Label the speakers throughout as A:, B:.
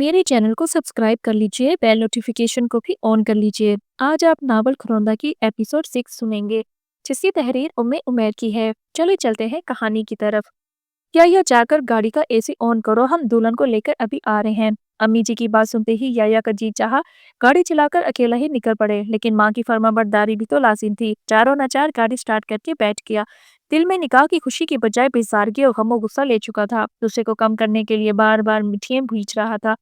A: मेरे चैनल को सब्सक्राइब कर लीजिए, बेल नोटिफिकेशन को भी ऑन कर लीजिए। आज आप नावल खरौंदा की एपिसोड 6 सुनेंगे, जिसकी तहरीर उम्मे उमैर की है। चलिए चलते हैं कहानी की तरफ। याया जाकर गाड़ी का एसी ऑन करो, हम दुल्हन को लेकर अभी आ रहे हैं। अम्मी जी की बात सुनते ही याया का जी चाहा गाड़ी चलाकर अकेला ही निकल पड़े, लेकिन माँ की फरमाबरदारी भी तो लाजिम थी। चारों नाचार गाड़ी स्टार्ट करके बैठ गया। दिल में निकाह की खुशी की बजाय बेजारगी और गमो गुस्सा ले चुका था। गुस्से को कम करने के लिए बार बार मिठियां भूज रहा था।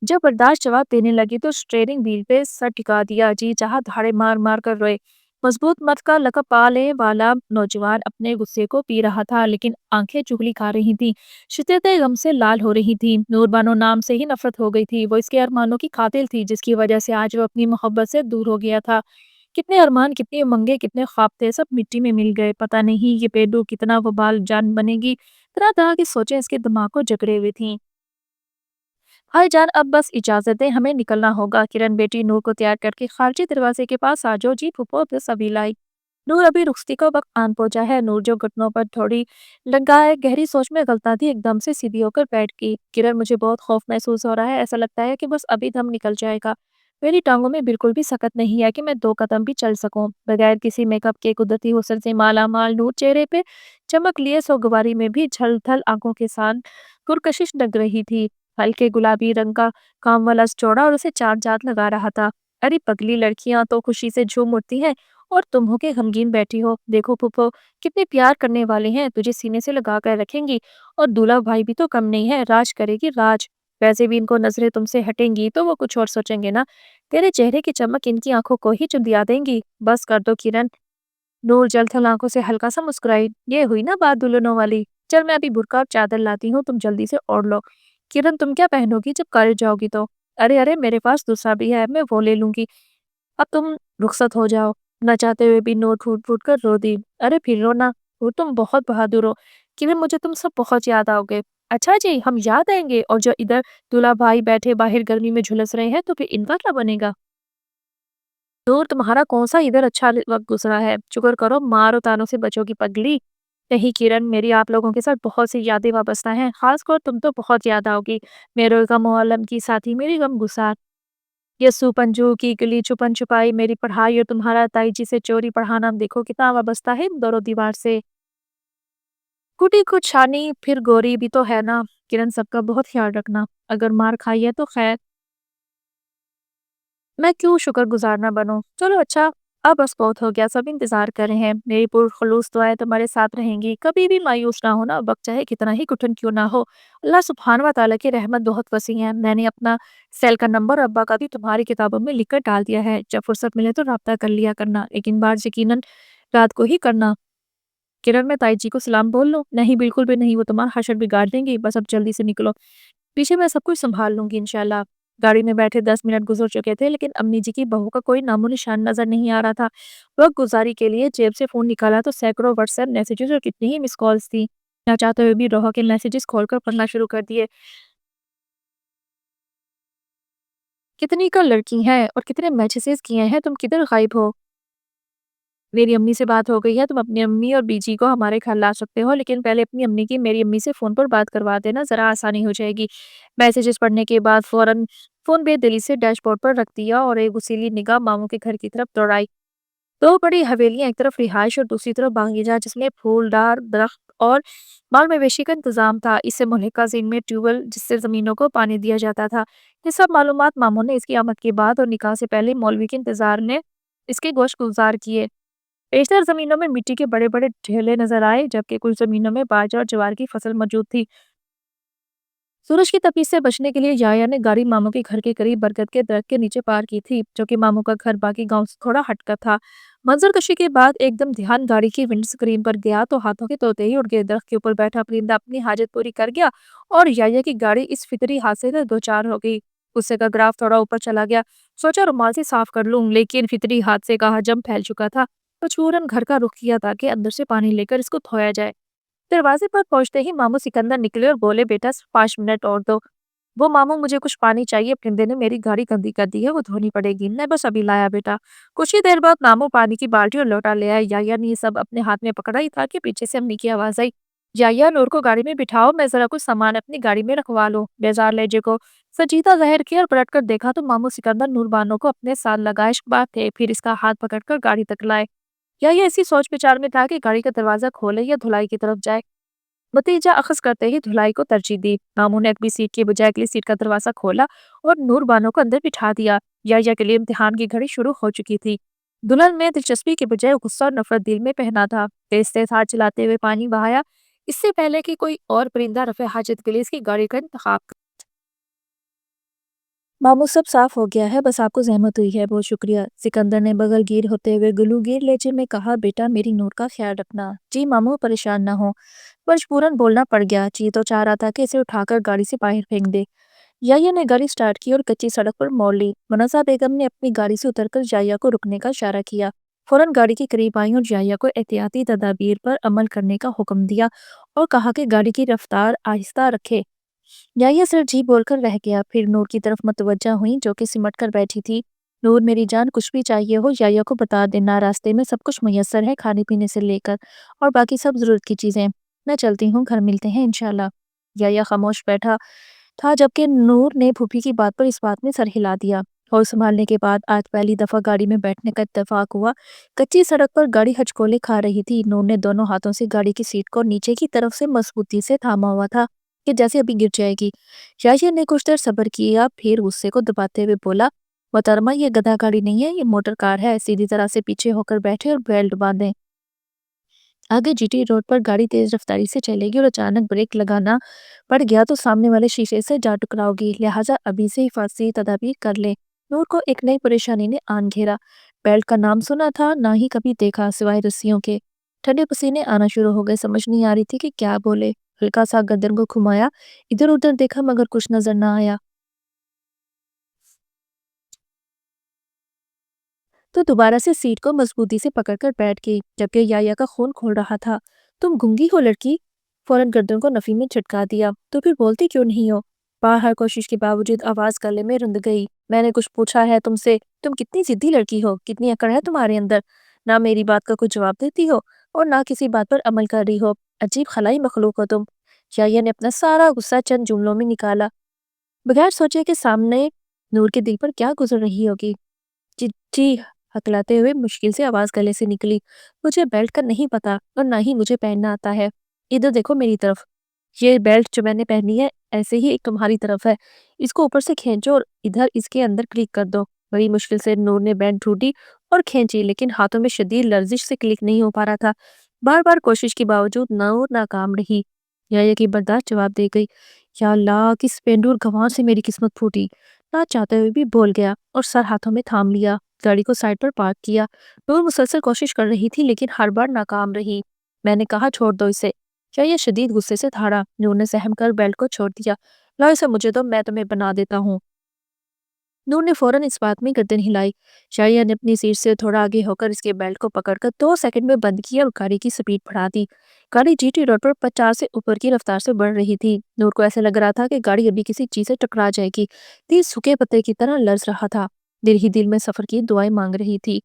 A: जब बर्दाश्त जवाब देने लगी तो स्टीयरिंग व्हील पे सर टिका दिया। जी चाहा धाड़े मार मार कर रोए। मजबूत मत का लकब पाले वाला नौजवान अपने गुस्से को पी रहा था, लेकिन आंखें चुगली खा रही थी। शिद्दत गम से लाल हो रही थी। नूरबानो नाम से ही नफरत हो गई थी। वो इसके अरमानों की कातिल थी, जिसकी वजह से आज वो अपनी मोहब्बत से दूर हो गया था। कितने अरमान, कितनी उमंगे, कितने ख्वाब थे, सब मिट्टी में मिल गए। पता नहीं ये पेडू कितना वबाल जान बनेगी। तरह तरह की सोचें इसके दिमाग को जकड़े हुए थी। भाईजान, अब बस इजाजत दें, हमें निकलना होगा। किरण बेटी नूर को तैयार करके खारजी दरवाजे के पास आ जाओ। जी फूफो, बस अभी लाई। नूर, अभी रुखसती का वक्त आन पहुंचा है। नूर जो घुटनों पर थोड़ी लगा है, गहरी सोच में गलता थी, एकदम से सीधी होकर बैठ गई। किरण, मुझे बहुत खौफ महसूस हो रहा है। ऐसा लगता है कि बस अभी दम निकल जाएगा। मेरी टांगों में बिल्कुल भी सकत नहीं है कि मैं 2 कदम भी चल सकूं। बगैर किसी मेकअप के कुदरती हुस्न से माला माल नूर चेहरे पे चमक लिए सोगवारी में भी छल थल आंखों के साथ पुरकशिश लग रही थी। हल्के गुलाबी रंग का काम वाला चौड़ा और उसे चार चांद लगा रहा था। अरे पगली, लड़कियां तो खुशी से झूम उठती हैं और तुम हो के गमगीन बैठी हो। देखो फूफो, कितने प्यार करने वाले हैं, तुझे सीने से लगा कर रखेंगी। और दूल्हा भाई भी तो कम नहीं है, राज करेगी राज। वैसे भी इनको नजरें तुमसे हटेंगी तो वो कुछ और सोचेंगे ना। तेरे चेहरे की चमक इनकी आंखों को ही चुंधिया देंगी। बस कर दो किरण। नूर जल थल आंखों से हल्का सा मुस्कुराई। ये हुई ना बात दुल्हनों वाली। चल, मैं अभी बुर्का और चादर लाती हूँ, तुम जल्दी से ओढ़ लो। किरण, तुम क्या पहनोगी जब कॉलेज जाओगी तो? अरे अरे, मेरे पास दूसरा भी है, मैं वो ले लूंगी। अब तुम रुखसत हो जाओ। न चाहते हुए भी नोर फूट फूट कर रो दी। अरे फिर रो ना, वो तुम बहुत बहादुर हो। किरण, मुझे तुम सब बहुत याद आओगे। अच्छा जी, हम याद आएंगे? और जो इधर दूल्हा भाई बैठे बाहर गर्मी में झुलस रहे हैं, तो फिर इनका क्या बनेगा? नूर, तुम्हारा कौन सा इधर अच्छा वक्त गुजरा है? शुक्र करो मारो तानों से बचोगी पगली। नहीं किरण, मेरी आप लोगों के साथ बहुत सी यादें वाबस्ता हैं, खासकर तुम तो बहुत याद आओगी। मेरे गम और अलम की साथी, मेरी गम गुसार। यस्सू पंजू की गली छुपन छुपाई, मेरी पढ़ाई और तुम्हारा ताई जी से चोरी पढ़ाना, देखो कितना वाबस्ता है इन दोनों दीवार से। कुटी कुछ छानी फिर गोरी भी तो है ना। किरण, सबका बहुत ख्याल रखना। अगर मार खाई है तो खैर, मैं क्यों शुक्रगुजार ना बनूं। चलो अच्छा, अब बस बहुत हो गया, सब इंतजार कर रहे हैं। मेरी पुरखलूस दुआएं तुम्हारे साथ रहेंगी। कभी भी मायूस ना होना, वक्त चाहे कितना ही कठिन क्यों ना हो। अल्लाह सुब्हान व तआला की रहमत बहुत वसी है। मैंने अपना सेल का नंबर और अब्बा का भी तुम्हारी किताबों में लिख कर डाल दिया है। जब फुर्सत मिले तो राब्ता कर लिया करना, लेकिन बार यकीनन रात को ही करना। किरण, मैं ताई जी को सलाम बोल लूं? नहीं, बिल्कुल भी नहीं, वो तुम्हारा हशर बिगाड़ देंगी। बस अब जल्दी से निकलो, पीछे मैं सब कुछ संभाल लूंगी इंशाल्लाह। गाड़ी में बैठे 10 मिनट गुजर चुके थे, लेकिन अम्मी जी की बहू का कोई नामो निशान नजर नहीं आ रहा था। वक्त गुजारी के लिए जेब से फोन निकाला तो सैकड़ों व्हाट्सएप मैसेजेस और कितनी ही मिस कॉल्स थी। ना चाहते हुए भी रोहा के मैसेजेस खोलकर पढ़ना शुरू कर दिए। कितनी का लड़की है और कितने मैसेजेस किए हैं, तुम किधर गायब हो? मेरी अम्मी से बात हो गई है, तुम अपनी अम्मी और बीजी को हमारे घर ला सकते हो, लेकिन पहले अपनी अम्मी की मेरी अम्मी से फ़ोन पर बात करवा देना, ज़रा आसानी हो जाएगी। मैसेजेस पढ़ने के बाद फ़ौरन फ़ोन बेदिली से डैशबोर्ड पर रख दिया और एक उसीली निगाह मामू के घर की तरफ दौड़ाई। 2 बड़ी हवेलियाँ, एक तरफ रिहाइश और दूसरी तरफ बागीचा, जिसमें फूलदार दरख्त और माल मवेशी का इंतजाम था। इससे मुल्हिका ज़मीन में ट्यूबवेल, जिससे ज़मीनों को पानी दिया जाता था। ये सब मालूमात मामू ने इसकी आमद के बाद और निकाह से पहले मौलवी के इंतजार में इसके गोश गुजार किए। बेशतर जमीनों में मिट्टी के बड़े बड़े ढेले नजर आए, जबकि कुछ जमीनों में बाजरा और ज्वार की फसल मौजूद थी। सूरज की तपिश से बचने के लिए याया ने गाड़ी मामू के घर के करीब बरगद के दरख्त के नीचे पार की थी, जो कि मामू का घर बाकी गांव से थोड़ा हटकर था। मंजर कशी के बाद एकदम ध्यान गाड़ी की विंड स्क्रीन पर गया तो हाथों के तोते ही उड़ गए। दरख्त के ऊपर बैठा परिंदा अपनी हाजत पूरी कर गया और याया की गाड़ी इस फितरी हादसे से दो चार हो गई। गुस्से का ग्राफ थोड़ा ऊपर चला गया। सोचा रुमाल से साफ कर लूं, लेकिन फितरी हादसे का हजम फैल चुका था। मजबूरन घर का रुख किया ताकि अंदर से पानी लेकर इसको धोया जाए। दरवाजे पर पहुंचते ही मामू सिकंदर निकले और बोले, बेटा सिर्फ 5 मिनट और दो। वो मामू, मुझे कुछ पानी चाहिए, परिंदे ने मेरी गाड़ी गंदी कर दी है, वो धोनी पड़ेगी। मैं बस अभी लाया बेटा। कुछ ही देर बाद मामू पानी की बाल्टी और लोटा ले आए। याया ने ये सब अपने हाथ में पकड़ा ही था कि पीछे से अम्मी की आवाज आई, या नूर को गाड़ी में बिठाओ, मैं जरा कुछ सामान अपनी गाड़ी में रखवा लूं। बेजार लहजे को संजीदा जाहिर किया और पलटकर देखा तो मामू सिकंदर नूर बानो को अपने साथ लगाए बात थे। फिर इसका हाथ पकड़कर गाड़ी तक लाए। या ये ऐसी सोच विचार में था कि गाड़ी का दरवाजा खोले या धुलाई की तरफ जाए। नतीजा अखज़ करते ही धुलाई को तरजीह दी। मामू ने अगली सीट की बजाय अगली सीट का दरवाजा खोला और नूर बानो को अंदर बिठा दिया। या के लिए इम्तिहान की घड़ी शुरू हो चुकी थी। दुल्हन में दिलचस्पी के बजाय गुस्सा और नफरत दिल में पहना था। तेज तेज हाथ चलाते हुए पानी बहाया, इससे पहले कि कोई और परिंदा रफे हाजत के लिए इसकी गाड़ी का इंतखाब करे। मामू सब साफ हो गया है, बस आपको जहमत हुई है, बहुत शुक्रिया। सिकंदर ने बगल गिर होते हुए गलूगीर लहजे में कहा, बेटा मेरी नूर का ख्याल रखना। जी मामू, परेशान ना हो। मजबूरन बोलना पड़ गया। जी तो चाह रहा था कि इसे उठाकर गाड़ी से बाहर फेंक दे। याया ने गाड़ी स्टार्ट की और कच्ची सड़क पर मोड़ ली। मनसा बेगम ने अपनी गाड़ी से उतरकर जाया को रुकने का इशारा किया। फौरन गाड़ी के करीब आई और जाया को एहतियाती तदाबीर पर अमल करने का हुक्म दिया और कहा कि गाड़ी की रफ्तार आहिस्ता रखे। याया सिर्फ जी बोलकर रह गया। फिर नूर की तरफ मुतवज्जा हुई जो कि सिमट कर बैठी थी। नूर मेरी जान, कुछ भी चाहिए हो याया को बता देना, रास्ते में सब कुछ मुयस्सर है, खाने पीने से लेकर और बाकी सब जरूरत की चीजें। मैं चलती हूँ, घर मिलते हैं इंशाल्लाह। याया खामोश बैठा था जबकि नूर ने फूफी की बात पर इस बात में सर हिला दिया। और संभालने के बाद आज पहली दफा गाड़ी में बैठने का इत्तेफाक हुआ। कच्ची सड़क पर गाड़ी हचकोले खा रही थी। नूर ने दोनों हाथों से गाड़ी की सीट को नीचे की तरफ से मजबूती से थामा हुआ था कि जैसे अभी गिर जाएगी। याहिया ने कुछ देर सब्र किया, फिर गुस्से को दबाते हुए बोला, मोहतरमा ये गधा गाड़ी नहीं है, ये मोटर कार है, सीधी तरह से पीछे होकर बैठे और बेल्ट बांधे। आगे जीटी रोड पर गाड़ी तेज रफ्तारी से चलेगी और अचानक ब्रेक लगाना पड़ गया तो सामने वाले शीशे से जा टकराओगी, लिहाजा अभी से हिफाजती तदाबीर कर ले। नूर को एक नई परेशानी ने आन घेरा। बेल्ट का नाम सुना था, ना ही कभी देखा सिवाय रस्सियों के। ठंडे पसीने आना शुरू हो गए, समझ नहीं आ रही थी कि क्या बोले। हल्का सा गर्दन को घुमाया, इधर उधर देखा मगर कुछ नजर ना आया। तो दोबारा से सीट को मजबूती से पकड़कर बैठ गई जबकि याया का खून खोल रहा था। तुम गूंगी हो लड़की? फौरन गर्दन को नफी में झटका दिया। तो फिर बोलती क्यों नहीं हो? बाहर कोशिश के बावजूद आवाज गले में रुंध गई। मैंने कुछ पूछा है तुमसे? तुम कितनी जिद्दी लड़की हो, कितनी अकड़ है तुम्हारे अंदर। ना मेरी बात का कुछ जवाब देती हो और ना किसी बात पर अमल कर रही हो। अजीब खलाई मखलूक हो तुम। याया ने अपना सारा गुस्सा चंद जुमलों में निकाला, बगैर सोचे कि सामने नूर के दिल पर क्या गुजर रही होगी। जी, हकलाते हुए मुश्किल से आवाज गले से निकली। मुझे बेल्ट का नहीं पता और ना ही मुझे पहनना आता है। इधर देखो मेरी तरफ। ये बेल्ट जो मैंने पहनी है ऐसे ही एक तुम्हारी तरफ है। इसको ऊपर से खींचो और इधर इसके अंदर क्लिक कर दो। बड़ी मुश्किल से नूर ने बेल्ट ढूंढी और खींची, लेकिन हाथों में शदीद लर्जिश से क्लिक नहीं हो पा रहा था। बार बार कोशिश के बावजूद नूर नाकाम रही। या की बर्दाश्त जवाब दे गई, या अल्लाह किस पेंडूर गंवार से मेरी किस्मत फूटी। ना चाहते हुए भी बोल गया और सर हाथों में थाम लिया। गाड़ी को साइड पर पार्क किया। नूर मुसलसल कोशिश कर रही थी लेकिन हर बार नाकाम रही। मैंने कहा छोड़ दो इसे। क्या ये शदीद गुस्से से थाड़ा। नूर ने सहम कर बेल्ट को छोड़ दिया। लाओ इसे मुझे दो, मैं तुम्हें बना देता हूँ। नूर ने फौरन इस बात में गर्दन हिलाई। शाहिया ने अपनी सीट से थोड़ा आगे होकर इसके बेल्ट को पकड़कर 2 सेकंड में बंद किया और गाड़ी की स्पीड बढ़ा दी। गाड़ी जीटी रोड पर 50 से ऊपर की रफ्तार से बढ़ रही थी। नूर को ऐसा लग रहा था कि गाड़ी अभी किसी चीज से टकरा जाएगी। दिल सूखे पत्ते की तरह लर्ज रहा था। दिल ही दिल में सफर की दुआएं मांग रही थी।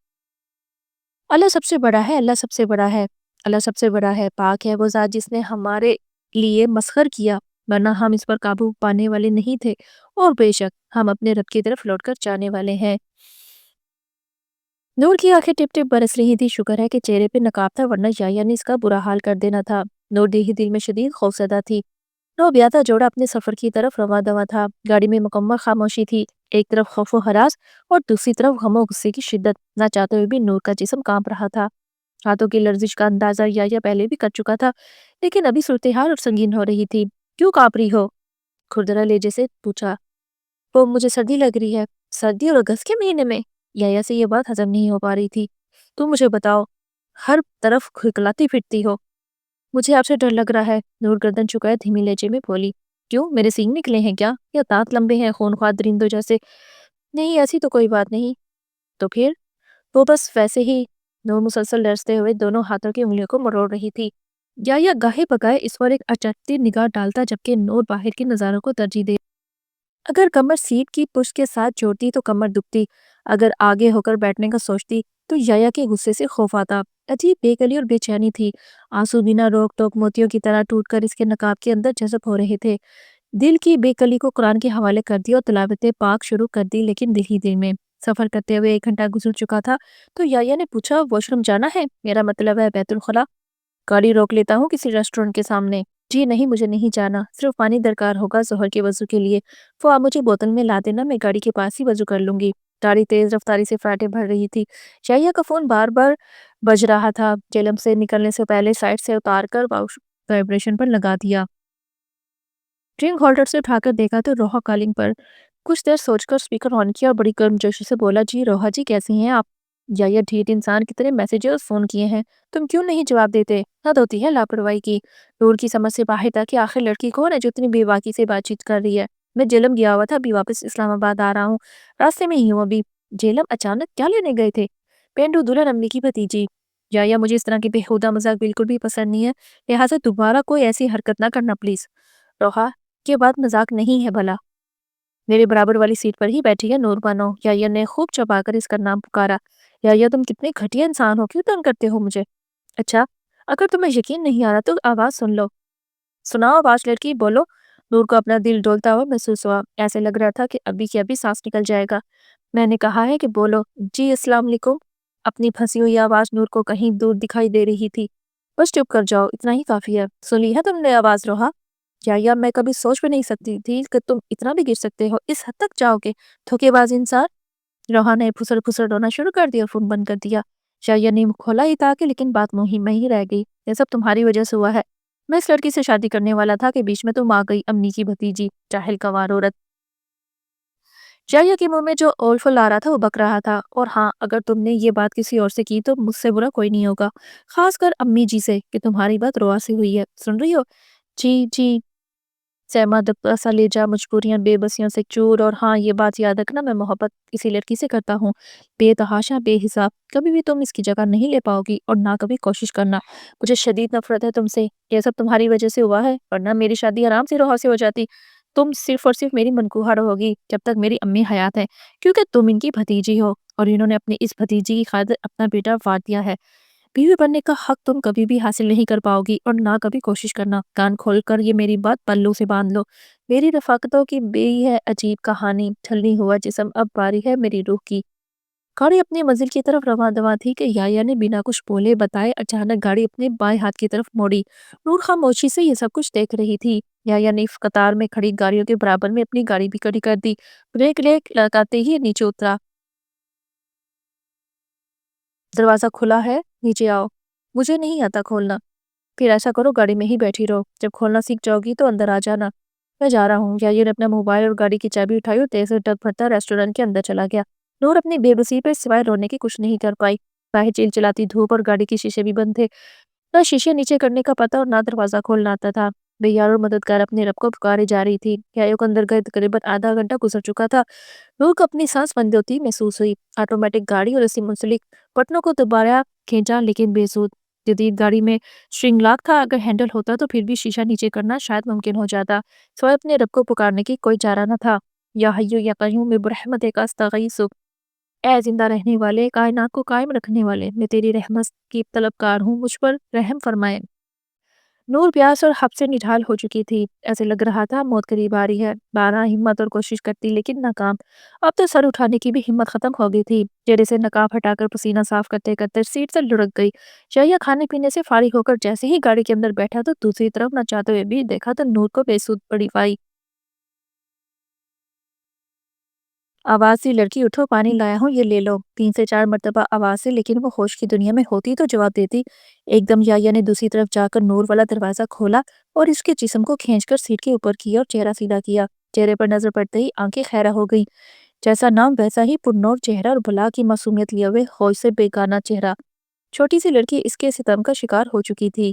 A: अल्लाह सबसे बड़ा है, अल्लाह सबसे बड़ा है, अल्लाह सबसे बड़ा है। पाक है वो ज़ात जिसने हमारे लिए मसखर किया, वरना हम इस पर काबू पाने वाले नहीं थे। और बेशक हम अपने रब की तरफ लौटकर जाने वाले हैं। नूर की आंखें टिप टिप बरस रही थी। शुक्र है कि चेहरे पे नकाब था, वरना याया ने इसका बुरा हाल कर देना था। नूर दिल ही दिल में शदीद खौफजदा थी। नो ब्याता जोड़ा अपने सफर की तरफ रवा दवा था। गाड़ी में मुकम्मल खामोशी थी। एक तरफ खौफो हरास और दूसरी तरफ गमो गुस्से की शिद्दत। ना चाहते हुए भी नूर का जिस्म कांप रहा था। हाथों की लर्जिश का अंदाजा या पहले भी कर चुका था, लेकिन अभी सूरत हाल और संगीन हो रही थी। क्यों कांप रही हो? खुरदरा लहजे से पूछा। वो मुझे सर्दी लग रही है। सर्दी और अगस्त के महीने में? या से ये बात हजम नहीं हो पा रही थी। तुम मुझे बताओ, हर तरफ खिलखिलाती फिरती हो। मुझे आपसे डर लग रहा है। नूर गर्दन झुकाए धीमी लहजे में बोली। क्यों, मेरे सींग निकले हैं क्या, या दांत लंबे हैं खूंखार दरिंदों जैसे? नहीं, ऐसी तो कोई बात नहीं। तो फिर? वो बस वैसे ही। नूर मुसलसल लरसते हुए दोनों हाथों की उंगलियों को मरोड़ रही थी। या गाहे बगाए इस पर एक अचटती निगाह डालता जबकि नूर बाहर के नजारों को तरजीह दे। अगर कमर सीट की पुश के साथ जोड़ती तो कमर दुखती। अगर आगे होकर बैठने का सोचती تو یایا کے غصے سے خوف آتا، عجیب بےگلی اور بے چینی تھی۔ آنسو بنا روک ٹوک موتیوں کی طرح ٹوٹ کر اس کے نقاب کے اندر جذب ہو رہے تھے۔ دل کی بے کلی کو قرآن کے حوالے کر دیا اور تلاوت پاک شروع کر دی، لیکن دل ہی دل میں۔ سفر کرتے ہوئے 1 گھنٹہ گزر چکا تھا تو یایا نے پوچھا، واش روم جانا ہے؟ میرا مطلب ہے بیت الخلا۔ گاڑی روک لیتا ہوں کسی ریسٹورنٹ کے سامنے۔ جی نہیں، مجھے نہیں جانا، صرف پانی درکار ہوگا ظہر کے وضو کے لیے۔ وہ آپ مجھے بوتل میں لا دینا، میں گاڑی کے پاس ہی وضو کر لوں گی۔ گاڑی تیز رفتاری سے فراٹیں بھر رہی تھی۔ یایا کا فون بار بار بج رہا تھا۔ جیلم سے نکلنے سے پہلے سائٹ سے اتار کر وائبریشن پر لگا دیا۔ ڈرنک ہولڈر سے اٹھا کر دیکھا تو روحا کالنگ پر۔ کچھ دیر سوچ کر سپیکر آن کیا اور بڑی گرمجوشی سے بولا، جی روحا جی کیسی ہیں آپ؟ یا ڈھیٹ انسان کتنے میسیجز فون کیے ہیں، تم کیوں نہیں جواب دیتے؟ حد ہوتی ہے لاپرواہی کی۔ نور کی سمجھ سے باہر تھا کہ آخر لڑکی کون ہے جو اتنی بے باکی سے بات چیت کر رہی ہے۔ میں جیلم گیا ہوا تھا، ابھی واپس اسلام آباد آ رہا ہوں، راستے میں ہی ہوں ابھی۔ جیلم اچانک کیا لینے گئے تھے؟ پینڈو دلہن امی کی بھتیجی۔ یا مجھے اس طرح کی بےہودہ مذاق بالکل بھی پسند نہیں ہے، لہٰذا دوبارہ کوئی ایسی حرکت نہ کرنا پلیز۔ روحا کے بعد مذاق نہیں ہے بھلا، میرے برابر والی سیٹ پر ہی بیٹھی ہے نور بانو۔ یا نے خوب چبا کر اس کا نام پکارا۔ یا تم کتنے گھٹیا انسان ہو، کیوں تنگ کرتے ہو مجھے؟ اچھا، اگر تمہیں یقین نہیں آ رہا تو آواز سن لو۔ سناؤ آواز لڑکی، بولو۔ نور کو اپنا دل ڈولتا ہوا محسوس ہوا، ایسے لگ رہا تھا کہ ابھی کی ابھی سانس نکل جائے گا۔ میں نے کہا ہے کہ بولو۔ جی السلام علیکم۔ اپنی پھنسی ہوئی آواز نور کو کہیں دور دکھائی دے رہی تھی۔ بس چپ کر جاؤ، اتنا ہی کافی ہے۔ سنی ہے تم نے آواز روحا؟ یا میں کبھی سوچ بھی نہیں سکتی تھی کہ تم اتنا بھی گر سکتے ہو، اس حد تک جاؤ گے، دھوکے باز انسان۔ روحا نے پھسل پھسل رونا شروع کر دیا اور فون بند کر دیا۔ یا نے کھولا ہی تھا کہ لیکن بات مہم میں ہی رہ گئی۔ یہ سب تمہاری وجہ سے ہوا ہے، میں اس لڑکی سے شادی کرنے والا تھا کہ بیچ میں تم آ گئی، امی کی بھتیجی، جاہل گوار عورت۔ یا کے منہ میں جو اول فل آ رہا تھا وہ بک رہا تھا۔ اور ہاں، اگر تم نے یہ بات کسی اور سے کی تو مجھ سے برا کوئی نہیں ہوگا، خاص کر امی جی سے کہ تمہاری بات روا سے ہوئی ہے، سن رہی ہو؟ جی سیما دبتا سا لے جا، مجبوریاں بے بسیوں سے چور۔ اور ہاں، یہ بات یاد رکھنا، میں محبت کسی لڑکی سے کرتا ہوں، بے تحاشا بے حساب، کبھی بھی تم اس کی جگہ نہیں لے پاؤ گی اور نہ کبھی کوشش کرنا۔ مجھے شدید نفرت ہے تم سے، یہ سب تمہاری وجہ سے ہوا ہے، ورنہ میری شادی آرام سے روحا سے ہو جاتی۔ تم صرف اور صرف میری منکوہا رہوگی جب تک میری امی حیات ہے، کیونکہ تم ان کی بھتیجی ہو اور انہوں نے اپنی اس بھتیجی کی خاطر اپنا بیٹا وار دیا ہے۔ بیوی بننے کا حق تم کبھی بھی حاصل نہیں کر پاؤ گی اور نہ کبھی کوشش کرنا۔ کان کھول کر یہ میری بات پلو سے باندھ لو، میری رفاقتوں کی بے ہے عجیب کہانی، ٹھلنی ہوا جسم اب باری ہے میری روح کی۔ گاڑی اپنی منزل کی طرف رواں دواں تھی کہ یا نے بنا کچھ بولے بتائے اچانک گاڑی اپنے بائیں ہاتھ کی طرف موڑی۔ نور خاموشی سے یہ سب کچھ دیکھ رہی تھی۔ یا نے قطار میں کھڑی گاڑیوں کے برابر میں اپنی گاڑی بھی کھڑی کر دی، بریک لگاتے ہی نیچے اترا۔ دروازہ کھلا ہے، نیچے آؤ۔ مجھے نہیں آتا کھولنا۔ پھر ایسا کرو گاڑی میں ہی بیٹھی رہو، جب کھولنا سیکھ جاؤ گی تو اندر آ جانا۔ میں جا رہا ہوں۔ یا نے اپنا موبائل اور گاڑی کی چابی اٹھائی اور تیز سے ٹک بھرتا ریسٹورنٹ کے اندر چلا گیا۔ نور اپنی بے بسی پر سوائے رونے کے کچھ نہیں کر پائی۔ باہر چلچلاتی دھوپ اور گاڑی کے شیشے بھی بند تھے، نہ شیشے نیچے کرنے کا پتہ اور نہ دروازہ کھولنا آتا تھا۔ بے یار اور مددگار اپنے رب کو پکارے جا رہی تھی۔ کو اندر گئے تقریباً آدھا گھنٹہ گزر چکا تھا۔ نور کو اپنی سانس بند ہوتی محسوس ہوئی۔ آٹومیٹک گاڑی اور اسی منسلک بٹنوں کو دوبارہ کھینچا لیکن بے سود۔ جدید گاڑی میں سٹرنگ لاک تھا، اگر ہینڈل ہوتا تو پھر بھی شیشہ نیچے کرنا شاید ممکن ہو جاتا، سوائے اپنے رب کو پکارنے کی کوئی چارہ نہ تھا۔ یا حیو یا قیوم برحمتک استغیث، اے زندہ رہنے والے، کائنات کو قائم رکھنے والے، میں تیری رحمت کی طلبگار ہوں، مجھ پر رحم فرمائے۔ نور پیاس اور خب سے نڈھال ہو چکی تھی، ایسے لگ رہا تھا موت قریب آ رہی ہے۔ بارہ ہمت اور کوشش کرتی لیکن ناکام، اب تو سر اٹھانے کی بھی ہمت ختم ہو گئی تھی۔ چہرے سے نقاب ہٹا کر پسینہ صاف کرتے کرتے سیٹ سے لڑک گئی۔ یا کھانے پینے سے فارغ ہو کر جیسے ہی گاڑی کے اندر بیٹھا تو دوسری طرف نہ چاہتے ہوئے بھی دیکھا تو نور کو بے سود پڑی پائی۔ آواز سی، لڑکی اٹھو، پانی لایا ہوں، یہ لے لو۔ 3 سے 4 مرتبہ آواز سے، لیکن وہ ہوش کی دنیا میں ہوتی تو جواب دیتی۔ ایک دم یا نے دوسری طرف جا کر نور والا دروازہ کھولا اور اس کے جسم کو کھینچ کر سیٹ کے اوپر کیا اور چہرہ سیدھا کیا۔ چہرے پر نظر پڑتے ہی آنکھیں خیرہ ہو گئی، جیسا نام ویسا ہی پرنور چہرہ اور بلا کی معصومیت لیے ہوئے ہوش سے بیگانہ چہرہ۔ چھوٹی سی لڑکی اس کے ستم کا شکار ہو چکی تھی۔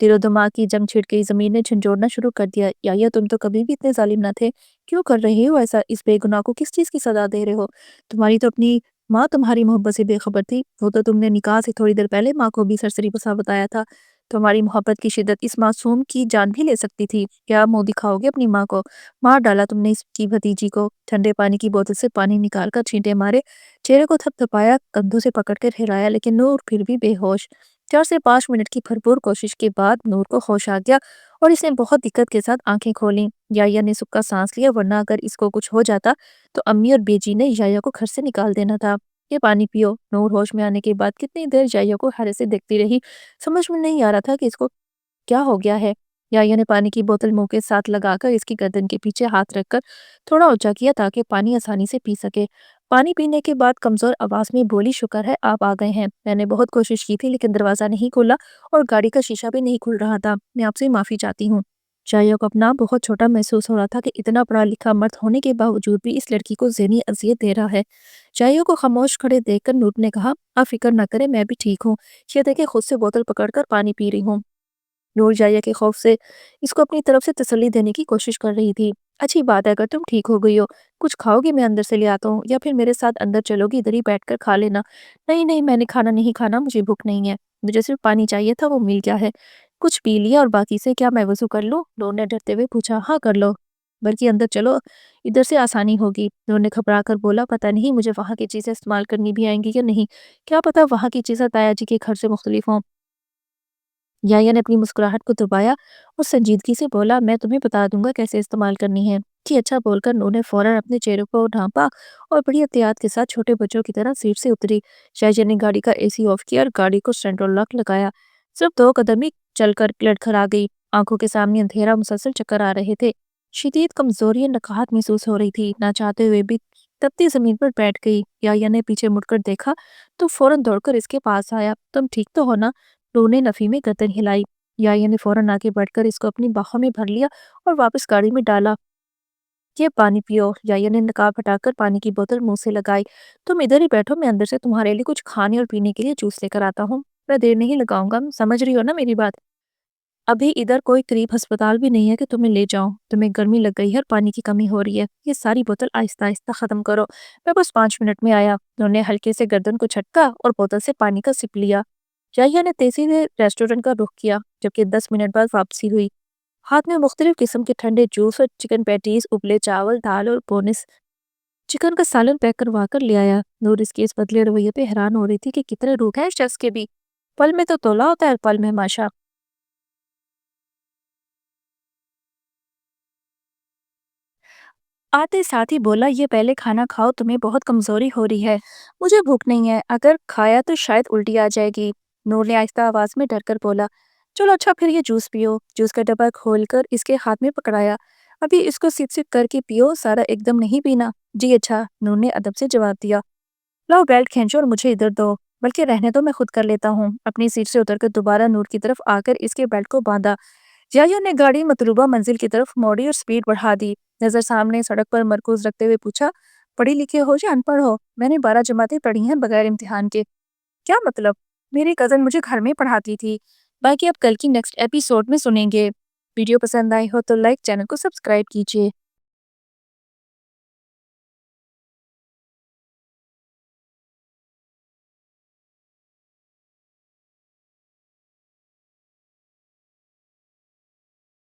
A: دل و دماغ کی جنگ چھڑ گئی، زمین نے جھنجھوڑنا شروع کر دیا۔ یا تم تو کبھی بھی اتنے ظالم نہ تھے، کیوں کر رہے ہو ایسا؟ اس بے گناہ کو کس چیز کی سزا دے رہے ہو؟ تمہاری تو اپنی ماں تمہاری محبت سے بے خبر تھی، وہ تو تم نے نکاح سے تھوڑی دیر پہلے ماں کو بھی سرسری بسا بتایا تھا۔ तुम्हारी मोहब्बत की शिद्दत इस मासूम की जान भी ले सकती थी। क्या मुंह दिखाओगे अपनी माँ को? मार डाला तुमने इसकी भतीजी को। ठंडे पानी की बोतल से पानी निकाल कर छींटे मारे, चेहरे को थपथपाया, कंधों से पकड़कर हिलाया, लेकिन नूर फिर भी बेहोश। 4 से 5 मिनट की भरपूर कोशिश के बाद नूर को होश आ गया और इसने बहुत दिक्कत के साथ आंखें खोली। याया ने सुक्का सांस लिया, वरना अगर इसको कुछ हो जाता तो अम्मी और बेजी ने याया को घर से निकाल देना था। ये पानी पियो। नूर होश में आने के बाद कितनी देर याया को हैरत से देखती रही। समझ में नहीं आ रहा था कि इसको क्या हो गया है। याया ने पानी की बोतल मुंह के साथ लगाकर इसकी गर्दन के पीछे हाथ रखकर थोड़ा ऊंचा किया ताकि पानी आसानी से पी सके। पानी पीने के बाद कमजोर आवाज में बोली, शुक्र है आप आ गए हैं। मैंने बहुत कोशिश की थी लेकिन दरवाजा नहीं खुला और गाड़ी का शीशा भी नहीं खुल रहा था। मैं आपसे माफी चाहती हूँ। याया को अपना बहुत छोटा महसूस हो रहा था कि इतना पढ़ा लिखा मर्द होने के बावजूद भी इस लड़की को ज़हनी अजियत दे रहा है। याया को खामोश खड़े देखकर नूर ने कहा, आप फिक्र न करें, मैं भी ठीक हूँ। ये देखे खुद से बोतल पकड़कर पानी पी रही हूँ। नूर जाया के खौफ से इसको अपनी तरफ से तसल्ली देने की कोशिश कर रही थी। अच्छी बात है, अगर तुम ठीक हो गई हो। कुछ खाओगी? मैं अंदर से ले आता हूँ, या फिर मेरे साथ अंदर चलोगी? इधर ही बैठकर खा लेना। नहीं नहीं, मैंने खाना नहीं खाना, मुझे भूख नहीं है। मुझे सिर्फ पानी चाहिए था, वो मिल गया है। कुछ पी लिया और बाकी से क्या मैं वजू कर लूँ? नूर ने डरते हुए पूछा। हाँ कर लो, बल्कि अंदर चलो, इधर से आसानी होगी। नूर ने घबरा कर बोला, पता नहीं मुझे वहाँ की चीजें इस्तेमाल करनी भी आएंगी या नहीं। क्या पता वहाँ की चीजें ताया जी के घर से मुख्तलिफ हों। याया ने अपनी मुस्कुराहट को दबाया और संजीदगी से बोला, मैं तुम्हें बता दूंगा कैसे इस्तेमाल करनी है। कि अच्छा बोलकर उन्होंने फौरन अपने चेहरे को ढांपा और बड़ी एहतियात के साथ छोटे बच्चों की तरह सीट से उतरी। शाहजहां ने गाड़ी का एसी ऑफ किया और गाड़ी को सेंट्रल लॉक लगाया। सिर्फ 2 कदम ही चलकर लड़खड़ा गई। आंखों के सामने अंधेरा, मुसलसल चक्कर आ रहे थे। शदीद कमजोरी और नकाहत महसूस हो रही थी। ना चाहते हुए भी तपती जमीन पर बैठ गई। याया ने पीछे मुड़कर देखा तो फौरन दौड़कर इसके पास आया। तुम ठीक तो हो ना? रोने नफी में गर्दन हिलाई। याया ने फौरन आगे बढ़कर इसको अपनी बाहों में भर लिया और वापस गाड़ी में डाला। ये पानी पियो। याया ने नकाब हटाकर पानी की बोतल मुंह से लगाई। तुम इधर ही बैठो, मैं अंदर से तुम्हारे लिए कुछ खाने और पीने के लिए जूस लेकर आता हूँ। मैं देर नहीं लगाऊंगा, समझ रही हो ना मेरी बात? अभी इधर कोई करीब अस्पताल भी नहीं है कि तुम्हें ले जाऊं। तुम्हें गर्मी लग गई है और पानी की कमी हो रही है। ये सारी बोतल आहिस्ता आहिस्ता खत्म करो। मैं बस 5 मिनट में आया। उन्होंने हल्के से गर्दन को झटका और बोतल से पानी का सिप लिया। याहिया ने तेजी से रेस्टोरेंट का रुख किया, जबकि 10 मिनट बाद वापसी हुई। हाथ में मुख्तलिफ किस्म के ठंडे जूस और चिकन पैटीज, उबले चावल, दाल और बोनस चिकन का सालन पैक करवा कर ले आया। नूर इसके इस बदले रवैये पे हैरान हो रही थी कि कितने रूख है इस शख्स के भी। पल में तो तोला होता है, पल में माशा। आते साथ ही बोला, ये पहले खाना खाओ, तुम्हें बहुत कमजोरी हो रही है। मुझे भूख नहीं है, अगर खाया तो शायद उल्टी आ जाएगी। नूर ने आहिस्ता आवाज में डर कर बोला। चलो अच्छा, फिर ये जूस पियो। जूस का डब्बा खोलकर इसके हाथ में पकड़ाया। अभी इसको सिप सिप करके पियो, सारा एकदम नहीं पीना। जी अच्छा, नूर ने अदब से जवाब दिया। लाओ बेल्ट खींचो और मुझे इधर दो। बल्कि रहने दो, मैं खुद कर लेता हूँ। अपनी सीट से उतरकर दोबारा नूर की तरफ आकर इसके बेल्ट को बांधा। याया ने गाड़ी मतलूबा मंजिल की तरफ मोड़ी और स्पीड बढ़ा दी। नजर सामने सड़क पर मरकूज रखते हुए पूछा, पढ़ी लिखे हो या अनपढ़ हो? मैंने 12 जमातें पढ़ी हैं बगैर इम्तिहान के। क्या मतलब? मेरी कजन मुझे घर में पढ़ाती थी। बाकी आप कल की नेक्स्ट एपिसोड में सुनेंगे। वीडियो पसंद आई हो तो लाइक, चैनल को सब्सक्राइब कीजिए।